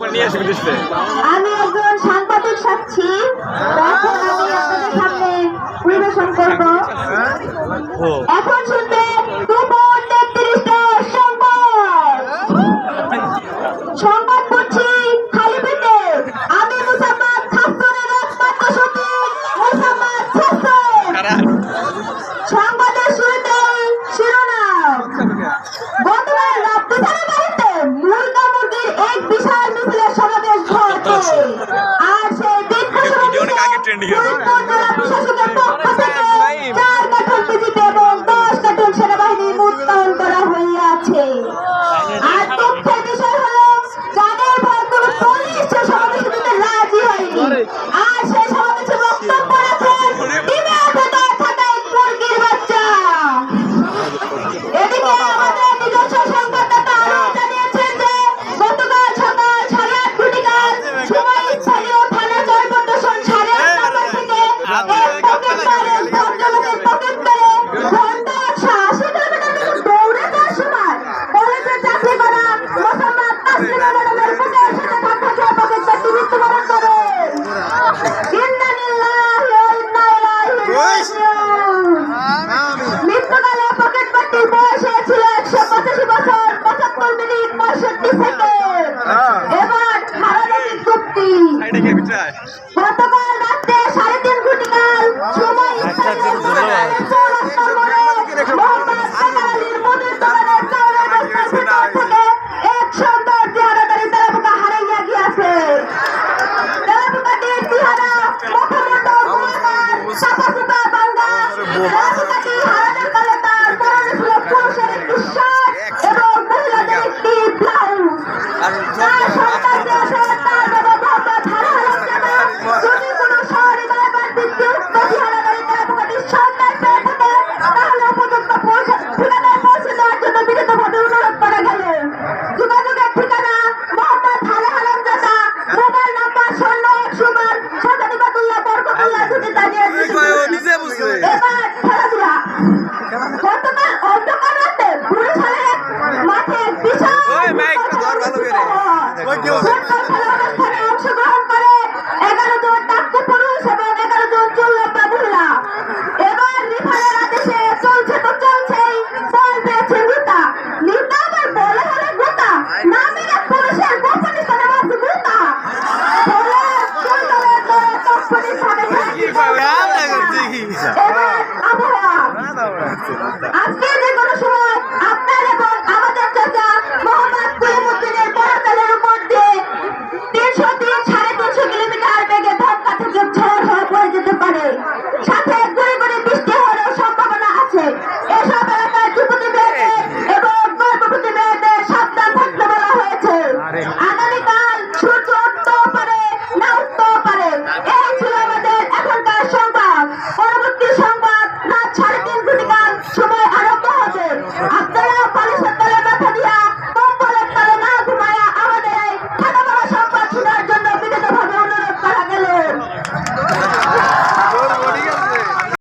আমি একজন সাংবাদিক সাক্ষী, এখন আমি আপনাদের সামনে পরিবেশন করব। এখন শুনবে দুপুর 33টা সংবাদ পড়ছি খালি পেটে। আমি মুসাম্মদ খাসুরের একমাত্র সচিব মুসাম্মদ খাসুর। সংবাদের শুরুতে শিরোনাম। গতকাল রাজধানীর বাড়িতে মুরগা মুরগির এক বিশাল মিছিলের সমাবেশ ঘটে। আর সেই বিক্ষোভ সমাবেশে ফরিদপুর জেলা প্রশাসকের পক্ষ থেকে 4 কার্টন বিজিবি এবং 10 কার্টন সেনাবাহিনী মোতায়েন করা হইয়াছে। আর তথ্যের বিষয় হলো যাদের ভয় কোনো পুলিশ সে সমাবেশে দিতে রাজি হয়নি। আর সেই সমাবেশে বক্তব্য রাখেন ডিমের ভেতর থাকা এক মুরগির বাচ্চা। এদিকে আমাদের নিজস্ব সংবাদদাতা আরো জানিয়েছেন যে গতকাল সকাল 8:30 ঘটিকার সময় স্থানীয় থানা জয়প্রদর্শন 8:30 নম্বর থেকে এক পকেট মারের ভদ্রলোকের পকেট মেরে ঘন্টা 180 কিলোমিটার দৌড়ে যাওয়ার সময় কলেজে চাকরি করা মোসাম্মদ তাসলিমা ম্যাডামের বুকের সাথে ধাক্কা খেয়ে পকেট মেরে মৃত্যুবরণ করে। ইন্না লিল্লাহি ওয়া ইন্না ইলাইহি রাজিউন। মৃত্যুকালে পকেট মারটির বয়স ছিল 185 বছর 75 মিনিট 65 সেকেন্ড। এবার ধারাবাহিক যুক্তি। গতকাল রাতে 3:30 ঘটিকার সময় স্থানীয় মোহাম্মদ সাকার আলীর মুদির দোকানের চাউলের বস্তার ভিতর থেকে এক সুন্দর চেহারাদারি তেলাপোকা হারাইয়া গিয়াছে। তেলাপোকাটির চেহারা মুখমণ্ডল গোলাকার, সাদা বাঙ্গা। তেলাপোকাটি হারানোর কালে তার পরনে ছিল পুরুষের একটি শার্ট এবং মহিলাদের একটি ব্লাউজ। তার সন্তান যে আছে তার বাবা মোহাম্মদ হারাহারামজাদা যদি কোনো সহৃদয় ব্যক্তি উক্ত চেহারাদারি তেলাপোকাটির সন্ধান পেয়ে থাকে তাহলে উপযুক্ত ঠিকানায় পৌঁছে দেওয়ার জন্য বিনীতভাবে অনুরোধ করা গেল। যোগাযোগের ঠিকানা মোহাম্মদ হারাহারামজাদা, মোবাইল নাম্বার 0101 সাদানিবাতুল্লাহ বরকতুল্লাহ যদি জানিয়ে এবার খেলাধুলা। গতকাল অন্ধকার রাতে বরিশালের মাঠে এক বিশাল